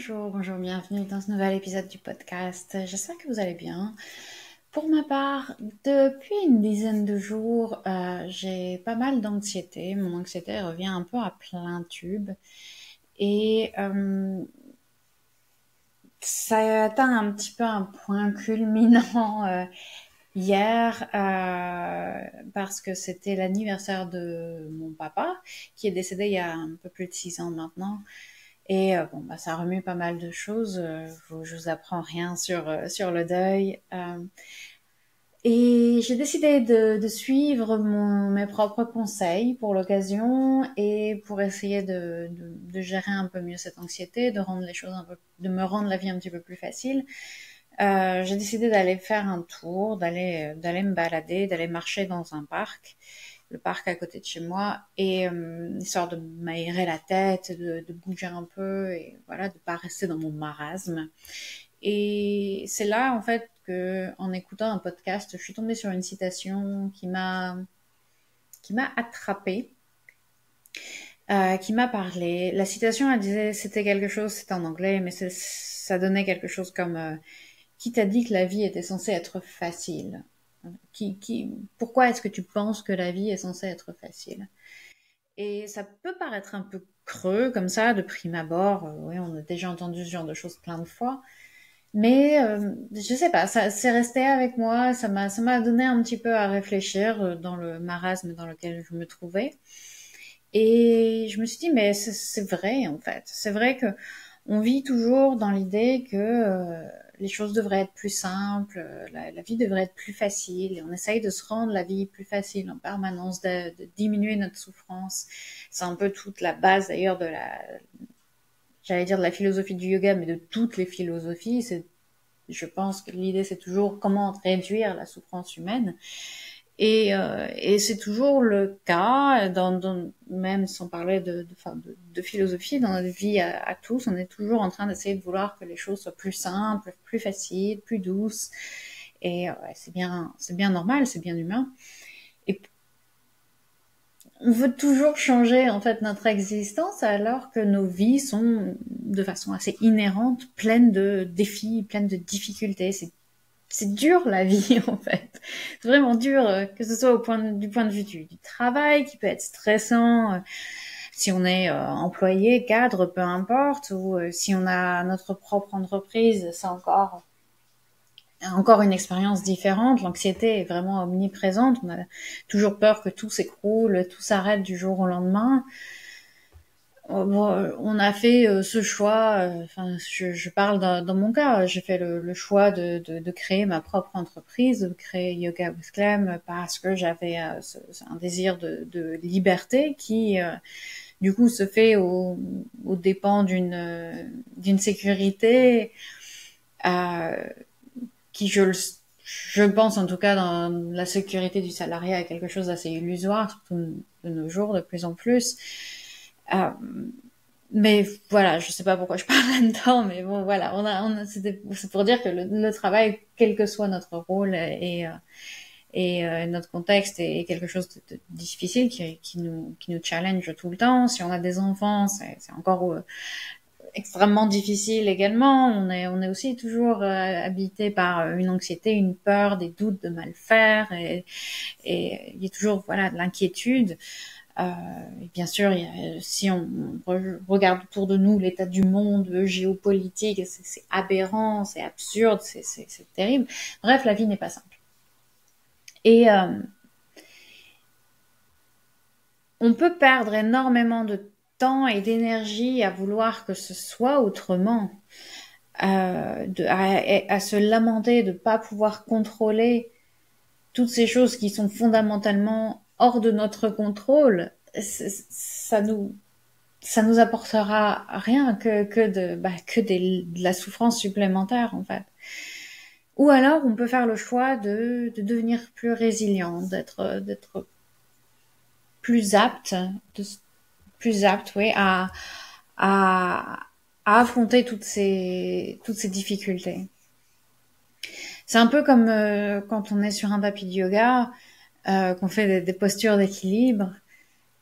Bonjour, bienvenue dans ce nouvel épisode du podcast. J'espère que vous allez bien. Pour ma part, depuis une dizaine de jours, j'ai pas mal d'anxiété. Mon anxiété revient un peu à plein tube. Et ça a atteint un petit peu un point culminant hier parce que c'était l'anniversaire de mon papa qui est décédé il y a un peu plus de 6 ans maintenant. Et ça remue pas mal de choses. Je vous apprends rien sur le deuil. Et j'ai décidé de suivre mes propres conseils pour l'occasion et pour essayer de gérer un peu mieux cette anxiété, de rendre les choses de me rendre la vie un petit peu plus facile. J'ai décidé d'aller faire un tour, d'aller me balader, d'aller marcher dans un parc, le parc à côté de chez moi, et histoire de m'aérer la tête, de bouger un peu, et voilà, de pas rester dans mon marasme. Et c'est là, en fait, que, en écoutant un podcast, je suis tombée sur une citation qui m'a attrapée, qui m'a parlé. La citation, elle disait, c'était en anglais, mais ça donnait quelque chose comme qui t'a dit que la vie était censée être facile? Pourquoi est-ce que tu penses que la vie est censée être facile? Et ça peut paraître un peu creux comme ça de prime abord. Oui, on a déjà entendu ce genre de choses plein de fois. Mais je sais pas, ça c'est resté avec moi, ça m'a donné un petit peu à réfléchir dans le marasme dans lequel je me trouvais. Et je me suis dit, mais c'est vrai en fait. C'est vrai que on vit toujours dans l'idée que les choses devraient être plus simples, la vie devrait être plus facile. Et on essaye de se rendre la vie plus facile en permanence, de diminuer notre souffrance. C'est un peu toute la base d'ailleurs j'allais dire de la philosophie du yoga, mais de toutes les philosophies. Je pense que l'idée c'est toujours comment réduire la souffrance humaine. Et c'est toujours le cas, même sans parler de philosophie, dans notre vie à tous, on est toujours en train d'essayer de vouloir que les choses soient plus simples, plus faciles, plus douces. Et c'est bien normal, c'est bien humain. Et on veut toujours changer en fait notre existence alors que nos vies sont de façon assez inhérente pleines de défis, pleines de difficultés. C'est dur la vie en fait. C'est vraiment dur, que ce soit du point de vue du travail qui peut être stressant, si on est employé, cadre, peu importe, ou si on a notre propre entreprise, c'est encore une expérience différente. L'anxiété est vraiment omniprésente. On a toujours peur que tout s'écroule, tout s'arrête du jour au lendemain. On a fait ce choix, enfin, je parle dans mon cas, j'ai fait le choix de créer ma propre entreprise, de créer Yoga with Clem parce que j'avais un désir de liberté qui, du coup, se fait au dépens d'une sécurité euh, qui, je pense en tout cas dans la sécurité du salariat est quelque chose d'assez illusoire, surtout de nos jours, de plus en plus. Euh, mais voilà, je sais pas pourquoi je parle là-dedans, mais bon, voilà, c'est pour dire que le travail, quel que soit notre rôle et notre contexte, est quelque chose de difficile qui nous challenge tout le temps. Si on a des enfants, c'est encore extrêmement difficile également. On est aussi toujours habité par une anxiété, une peur, des doutes de mal faire, et il y a toujours voilà de l'inquiétude. Et bien sûr, si on regarde autour de nous l'état du monde géopolitique, c'est aberrant, c'est absurde, c'est terrible. Bref, la vie n'est pas simple. Et on peut perdre énormément de temps et d'énergie à vouloir que ce soit autrement, à se lamenter de ne pas pouvoir contrôler toutes ces choses qui sont fondamentalement hors de notre contrôle. Ça nous apportera rien de la souffrance supplémentaire en fait. Ou alors on peut faire le choix de devenir plus résilient, d'être plus apte, oui, à affronter toutes ces difficultés. C'est un peu comme quand on est sur un tapis de yoga, qu'on fait des postures d'équilibre.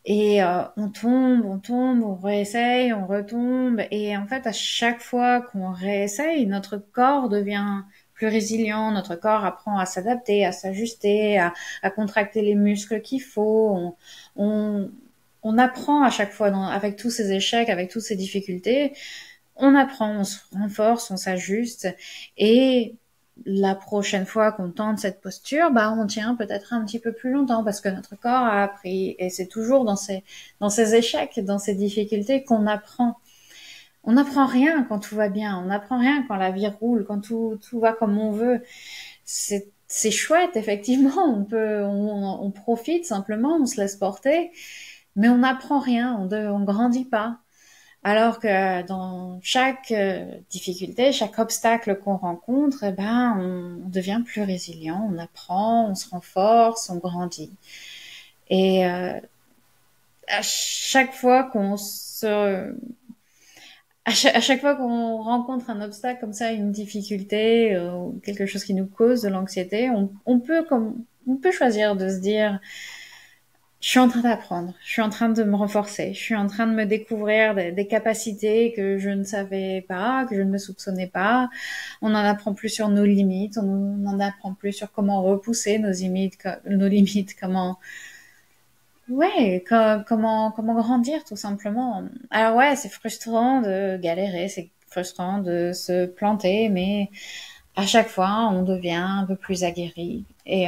Et on réessaye, on retombe. Et en fait, à chaque fois qu'on réessaye, notre corps devient plus résilient, notre corps apprend à s'adapter, à s'ajuster, à contracter les muscles qu'il faut. On, on apprend à chaque fois, avec tous ces échecs, avec toutes ces difficultés, on apprend, on se renforce, on s'ajuste. Et la prochaine fois qu'on tente cette posture, bah, on tient peut-être un petit peu plus longtemps parce que notre corps a appris. Et c'est toujours dans ces échecs, dans ces difficultés qu'on apprend. On n'apprend rien quand tout va bien. On n'apprend rien quand la vie roule, quand tout va comme on veut. C'est chouette, effectivement. On profite simplement, on se laisse porter, mais on n'apprend rien. On grandit pas. Alors que dans chaque difficulté, chaque obstacle qu'on rencontre, eh ben, on devient plus résilient, on apprend, on se renforce, on grandit. Et à chaque fois qu'on se, à chaque fois qu'on rencontre un obstacle comme ça, une difficulté, quelque chose qui nous cause de l'anxiété, on peut choisir de se dire, je suis en train d'apprendre, je suis en train de me renforcer, je suis en train de me découvrir des capacités que je ne savais pas, que je ne me soupçonnais pas. On en apprend plus sur nos limites, on en apprend plus sur comment repousser nos limites, comment grandir tout simplement. Alors ouais, c'est frustrant de galérer, c'est frustrant de se planter, mais à chaque fois, on devient un peu plus aguerri. Et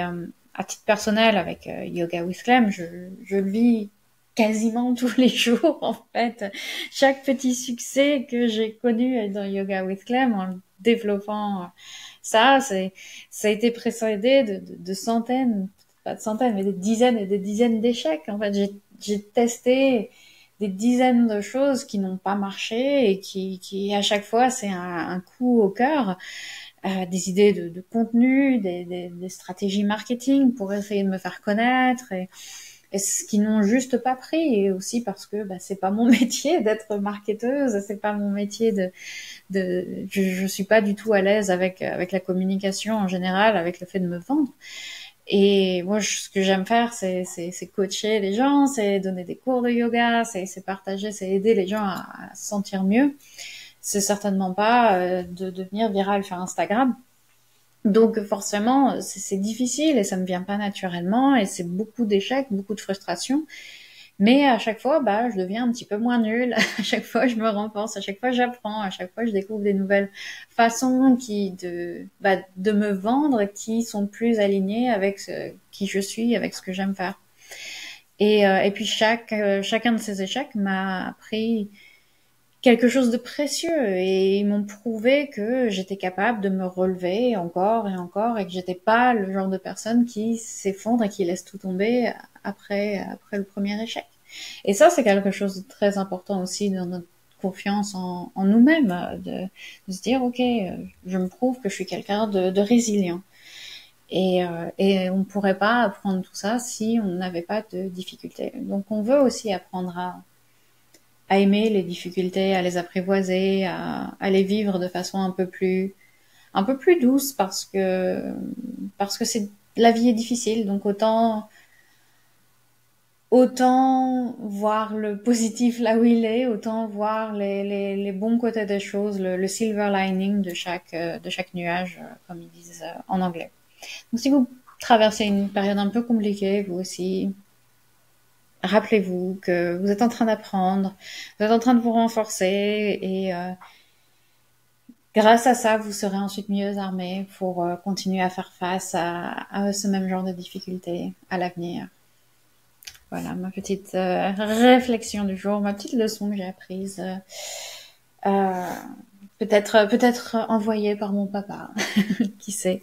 à titre personnel, avec Yoga with Clem, je le vis quasiment tous les jours, en fait. Chaque petit succès que j'ai connu dans Yoga with Clem, en développant ça, ça a été précédé de centaines, pas de centaines, mais des dizaines et des dizaines d'échecs. En fait, j'ai testé des dizaines de choses qui n'ont pas marché et qui à chaque fois, c'est un coup au cœur, des idées de contenu, des stratégies marketing pour essayer de me faire connaître et ce qui n'ont juste pas pris, et aussi parce que bah, c'est pas mon métier d'être marketeuse, c'est pas mon métier je suis pas du tout à l'aise avec la communication en général, avec le fait de me vendre. Et moi, ce que j'aime faire, c'est coacher les gens, c'est donner des cours de yoga, c'est partager, c'est aider les gens à se sentir mieux. C'est certainement pas de devenir viral sur Instagram. Donc forcément, c'est difficile et ça me vient pas naturellement et c'est beaucoup d'échecs, beaucoup de frustration. Mais à chaque fois, bah, je deviens un petit peu moins nulle. À chaque fois, je me renforce. À chaque fois, j'apprends. À chaque fois, je découvre des nouvelles façons de me vendre qui sont plus alignées avec qui je suis, avec ce que j'aime faire. Et puis chacun de ces échecs m'a appris quelque chose de précieux et ils m'ont prouvé que j'étais capable de me relever encore et encore et que j'étais pas le genre de personne qui s'effondre et qui laisse tout tomber après le premier échec. Et ça, c'est quelque chose de très important aussi dans notre confiance en nous-mêmes, de se dire, ok, je me prouve que je suis quelqu'un de résilient. Et on ne pourrait pas apprendre tout ça si on n'avait pas de difficultés. Donc on veut aussi apprendre à aimer les difficultés, à les apprivoiser, à les vivre de façon un peu plus douce parce que c'est, la vie est difficile, donc autant voir le positif là où il est, autant voir les bons côtés des choses, le silver lining de chaque nuage, comme ils disent en anglais. Donc si vous traversez une période un peu compliquée, vous aussi, rappelez-vous que vous êtes en train d'apprendre, vous êtes en train de vous renforcer et grâce à ça, vous serez ensuite mieux armé pour continuer à faire face à ce même genre de difficultés à l'avenir. Voilà ma petite réflexion du jour, ma petite leçon que j'ai apprise. Euh, peut-être envoyée par mon papa, qui sait.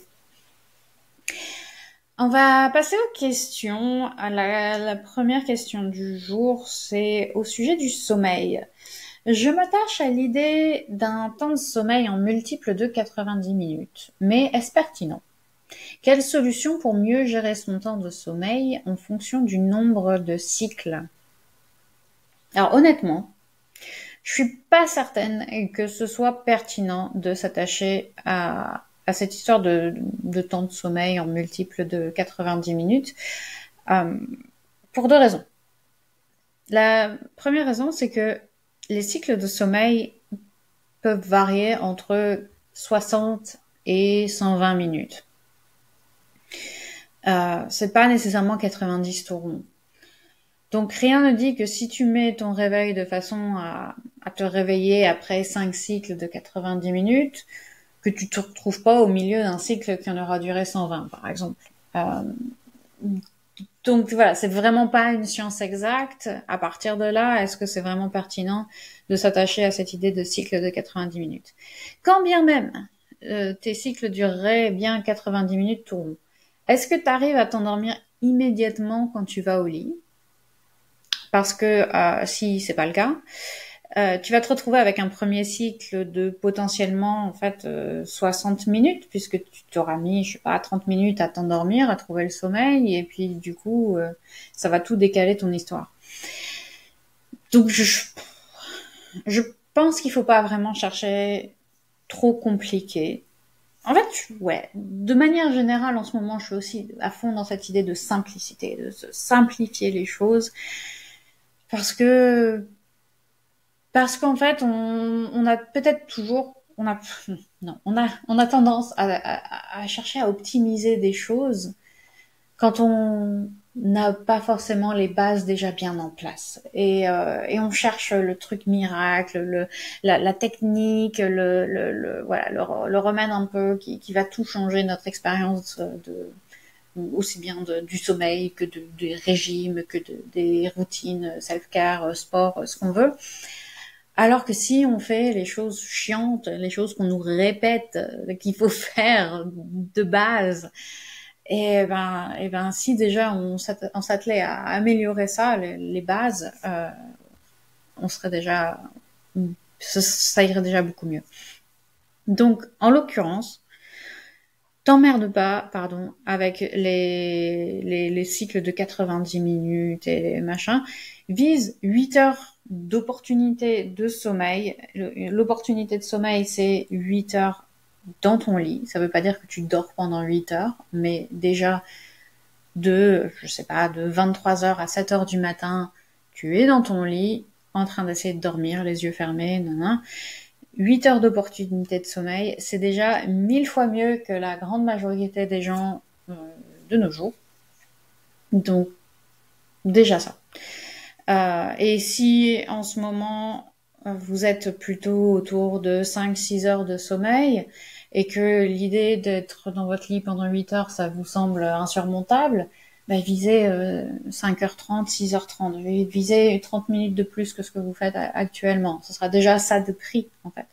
On va passer aux questions. La première question du jour, c'est au sujet du sommeil. Je m'attache à l'idée d'un temps de sommeil en multiple de 90 minutes. Mais est-ce pertinent? Quelle solution pour mieux gérer son temps de sommeil en fonction du nombre de cycles? Alors honnêtement, je suis pas certaine que ce soit pertinent de s'attacher à cette histoire de temps de sommeil en multiple de 90 minutes, pour deux raisons. La première raison, c'est que les cycles de sommeil peuvent varier entre 60 et 120 minutes. C'est pas nécessairement 90 tout rond. Donc rien ne dit que si tu mets ton réveil de façon à te réveiller après 5 cycles de 90 minutes, que tu te retrouves pas au milieu d'un cycle qui en aura duré 120 par exemple. Donc voilà, c'est vraiment pas une science exacte. À partir de là, est-ce que c'est vraiment pertinent de s'attacher à cette idée de cycle de 90 minutes? Quand bien même tes cycles dureraient bien 90 minutes tout rond, est-ce que tu arrives à t'endormir immédiatement quand tu vas au lit? Parce que si c'est pas le cas, tu vas te retrouver avec un premier cycle de potentiellement en fait 60 minutes, puisque tu t'auras mis, je sais pas, 30 minutes à t'endormir, à trouver le sommeil, et puis du coup, ça va tout décaler ton histoire. Donc je pense qu'il faut pas vraiment chercher trop compliqué. En fait, ouais, de manière générale, en ce moment, je suis aussi à fond dans cette idée de simplicité, de se simplifier les choses, parce que parce qu'en fait, on a peut-être toujours, on a, non, on a tendance à chercher à optimiser des choses quand on n'a pas forcément les bases déjà bien en place. Et on cherche le truc miracle, la technique, voilà, le remède un peu qui va tout changer notre expérience aussi bien du sommeil que des régimes, que des routines self-care, sport, ce qu'on veut. Alors que si on fait les choses chiantes, les choses qu'on nous répète qu'il faut faire de base, et ben si déjà on s'attelait à améliorer ça, les bases, on serait déjà, ça irait déjà beaucoup mieux. Donc, en l'occurrence, t'emmerdes pas, pardon, avec les cycles de 90 minutes et les machins. Vise 8 heures d'opportunité de sommeil. L'opportunité de sommeil, c'est 8 heures dans ton lit. Ça veut pas dire que tu dors pendant 8 heures, mais déjà je sais pas, de 23 heures à 7 heures du matin, tu es dans ton lit, en train d'essayer de dormir, les yeux fermés, 8 heures d'opportunité de sommeil, c'est déjà 1000 fois mieux que la grande majorité des gens de nos jours. Donc, déjà ça. Et si en ce moment, vous êtes plutôt autour de 5-6 heures de sommeil et que l'idée d'être dans votre lit pendant 8 heures, ça vous semble insurmontable, visez 5h30, 6h30. Visez 30 minutes de plus que ce que vous faites actuellement. Ce sera déjà ça de prix, en fait.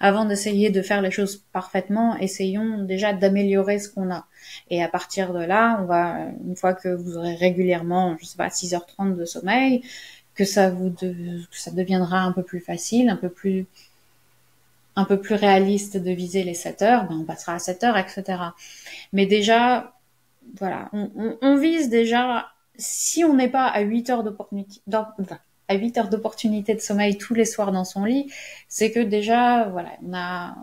Avant d'essayer de faire les choses parfaitement, essayons déjà d'améliorer ce qu'on a. Et à partir de là, une fois que vous aurez régulièrement, je sais pas, 6h30 de sommeil, que ça deviendra un peu plus facile, un peu plus réaliste de viser les 7 heures, on passera à 7 heures, etc. Mais déjà, voilà, on vise déjà, si on n'est pas à 8 heures d'opportunité, à 8 heures d'opportunité de sommeil tous les soirs dans son lit, c'est que déjà, voilà,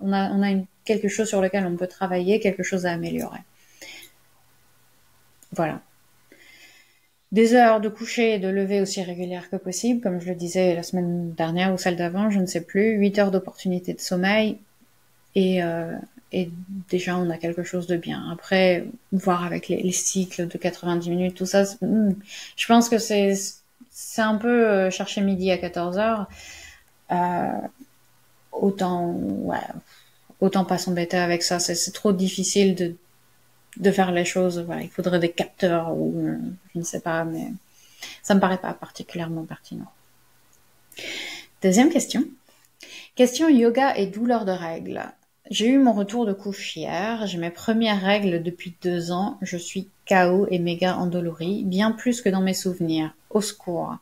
on a quelque chose sur lequel on peut travailler, quelque chose à améliorer. Voilà. Des heures de coucher et de lever aussi régulières que possible, comme je le disais la semaine dernière ou celle d'avant, je ne sais plus, 8 heures d'opportunité de sommeil, et déjà on a quelque chose de bien. Après, voir avec les cycles de 90 minutes, tout ça, je pense que c'est un peu chercher midi à 14 heures. Autant pas s'embêter avec ça. C'est trop difficile de faire les choses. Voilà, il faudrait des capteurs ou je ne sais pas, mais ça me paraît pas particulièrement pertinent. Deuxième question. Question yoga et douleur de règles. J'ai eu mon retour de couche hier, j'ai mes premières règles depuis 2 ans, je suis KO et méga endolorie, bien plus que dans mes souvenirs. Au secours.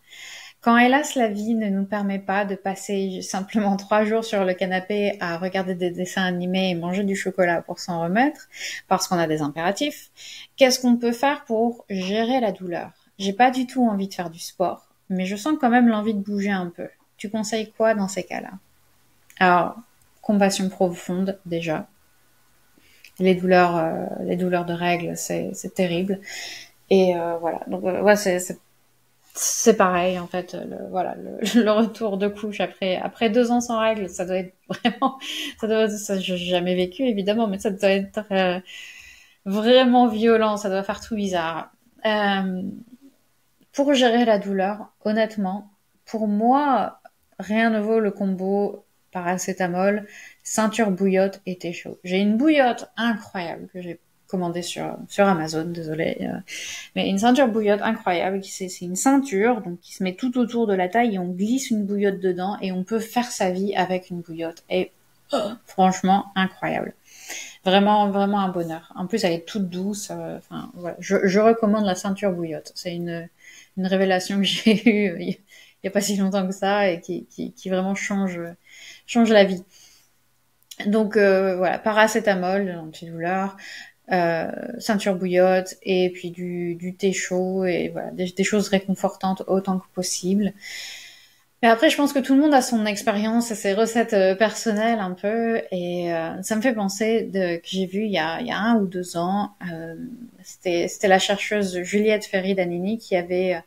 Quand hélas la vie ne nous permet pas de passer simplement 3 jours sur le canapé à regarder des dessins animés et manger du chocolat pour s'en remettre, parce qu'on a des impératifs, qu'est-ce qu'on peut faire pour gérer la douleur? J'ai pas du tout envie de faire du sport, mais je sens quand même l'envie de bouger un peu. Tu conseilles quoi dans ces cas-là? Alors, compassion profonde déjà. Les douleurs de règles, c'est terrible. Et voilà. Donc ouais, c'est c'est pareil, en fait, voilà, le retour de couche après 2 ans sans règles, ça doit être vraiment, ça, j'ai jamais vécu, évidemment, mais ça doit être vraiment violent, ça doit faire tout bizarre. Euh, pour gérer la douleur, honnêtement, pour moi, rien ne vaut le combo paracétamol, ceinture bouillotte et thé chaud. J'ai une bouillotte incroyable que j'ai commandée sur Amazon, désolé, mais une ceinture bouillotte incroyable. C'est une ceinture donc qui se met tout autour de la taille et on glisse une bouillotte dedans et on peut faire sa vie avec une bouillotte. Et franchement, incroyable. Vraiment, vraiment un bonheur. En plus, elle est toute douce. Enfin, voilà. Je recommande la ceinture bouillotte. C'est une révélation que j'ai eue il y a pas si longtemps que ça et qui vraiment change la vie. Donc voilà, paracétamol, antidouleur, ceinture bouillotte et puis du thé chaud et voilà, des choses réconfortantes autant que possible. Mais après, je pense que tout le monde a son expérience et ses recettes personnelles un peu, et ça me fait penser que j'ai vu il y a 1 ou 2 ans, c'était la chercheuse Juliette Ferry-Danini qui avait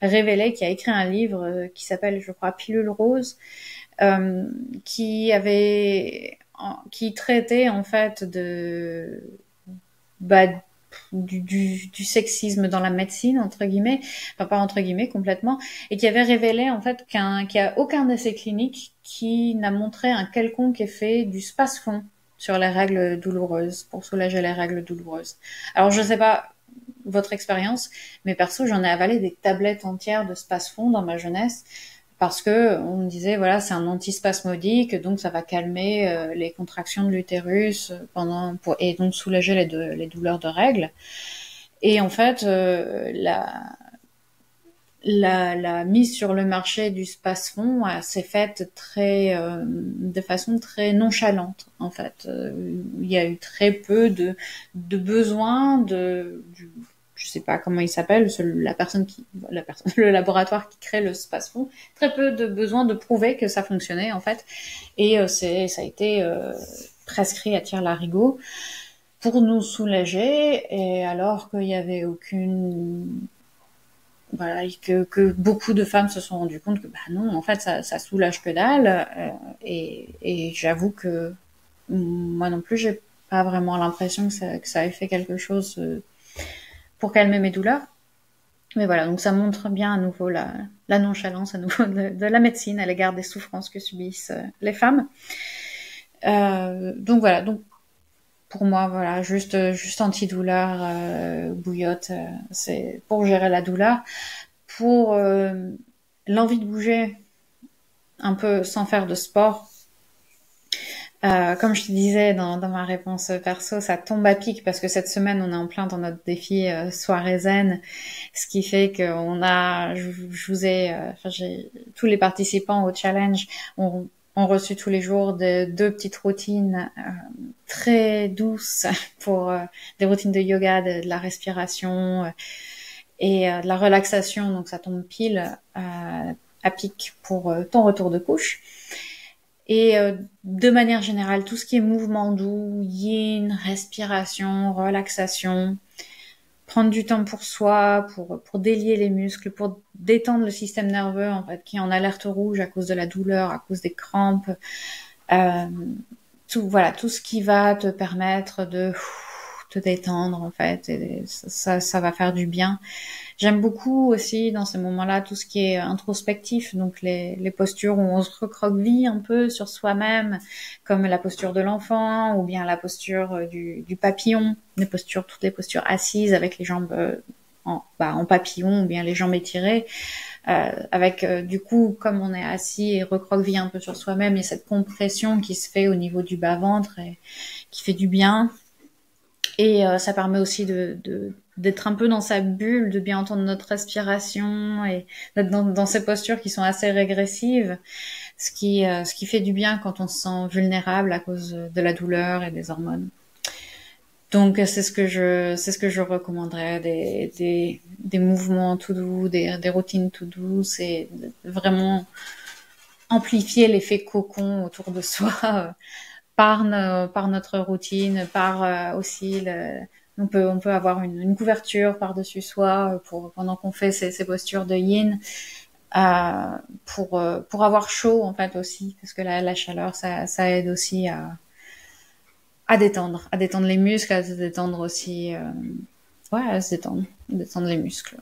révélé, qui a écrit un livre qui s'appelle, je crois, Pilule rose, euh, qui traitait en fait bah, du sexisme dans la médecine, entre guillemets, enfin pas entre guillemets complètement, et qui avait révélé en fait qu'il n'y a aucun essai clinique qui n'a montré un quelconque effet du spasfon sur les règles douloureuses, pour soulager les règles douloureuses. Alors je sais pas votre expérience, mais perso j'en ai avalé des tablettes entières de spasfon dans ma jeunesse, parce que on me disait voilà c'est un antispasmodique donc ça va calmer les contractions de l'utérus et donc soulager les douleurs de règles. Et en fait la mise sur le marché du spasfon s'est faite de façon très nonchalante en fait. Il y a eu très peu de besoins je sais pas comment il s'appelle, le laboratoire qui crée le spasfon, très peu de besoin de prouver que ça fonctionnait en fait, et ça a été prescrit à tire-larigot pour nous soulager, et alors qu'il y avait aucune, voilà, que beaucoup de femmes se sont rendues compte que bah non, en fait ça soulage que dalle, et j'avoue que moi non plus j'ai pas vraiment l'impression que ça ait fait quelque chose pour calmer mes douleurs. Mais voilà, donc ça montre bien à nouveau la nonchalance à nouveau de la médecine à l'égard des souffrances que subissent les femmes. Donc voilà, donc pour moi voilà, juste antidouleur, bouillotte, c'est pour gérer la douleur, pour l'envie de bouger un peu sans faire de sport. Comme je te disais dans ma réponse perso, ça tombe à pic parce que cette semaine on est en plein dans notre défi soirée zen, ce qui fait je vous ai, tous les participants au challenge ont reçu tous les jours deux petites routines très douces pour des routines de yoga, de la respiration et de la relaxation. Donc ça tombe pile à pic pour ton retour de couche. Et de manière générale, tout ce qui est mouvement doux, yin, respiration, relaxation, prendre du temps pour soi, pour délier les muscles, pour détendre le système nerveux en fait, qui est en alerte rouge à cause de la douleur, à cause des crampes, tout ce qui va te permettre de te détendre en fait, et ça va faire du bien. J'aime beaucoup aussi dans ces moments-là tout ce qui est introspectif, donc les postures où on se recroqueville un peu sur soi-même, comme la posture de l'enfant ou bien la posture du papillon, toutes les postures assises avec les jambes en papillon ou bien les jambes étirées, avec du coup comme on est assis et recroquevillé un peu sur soi-même, il y a cette compression qui se fait au niveau du bas-ventre et qui fait du bien. Et ça permet aussi d'être un peu dans sa bulle, de bien entendre notre respiration et d'être dans ces postures qui sont assez régressives, ce qui fait du bien quand on se sent vulnérable à cause de la douleur et des hormones. Donc c'est ce que je recommanderais, des mouvements tout doux, des routines tout douces, et vraiment amplifier l'effet cocon autour de soi par notre routine, par aussi On peut avoir une couverture par-dessus soi pour pendant qu'on fait ces postures de yin, pour avoir chaud en fait aussi, parce que la chaleur ça aide aussi à détendre les muscles, à se détendre aussi, ouais, à se détendre les muscles.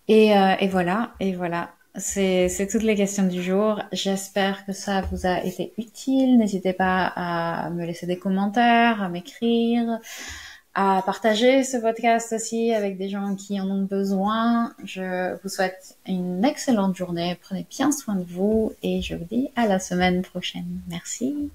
Et voilà, et voilà. C'est toutes les questions du jour. J'espère que ça vous a été utile. N'hésitez pas à me laisser des commentaires, à m'écrire, à partager ce podcast aussi avec des gens qui en ont besoin. Je vous souhaite une excellente journée. Prenez bien soin de vous et je vous dis à la semaine prochaine. Merci.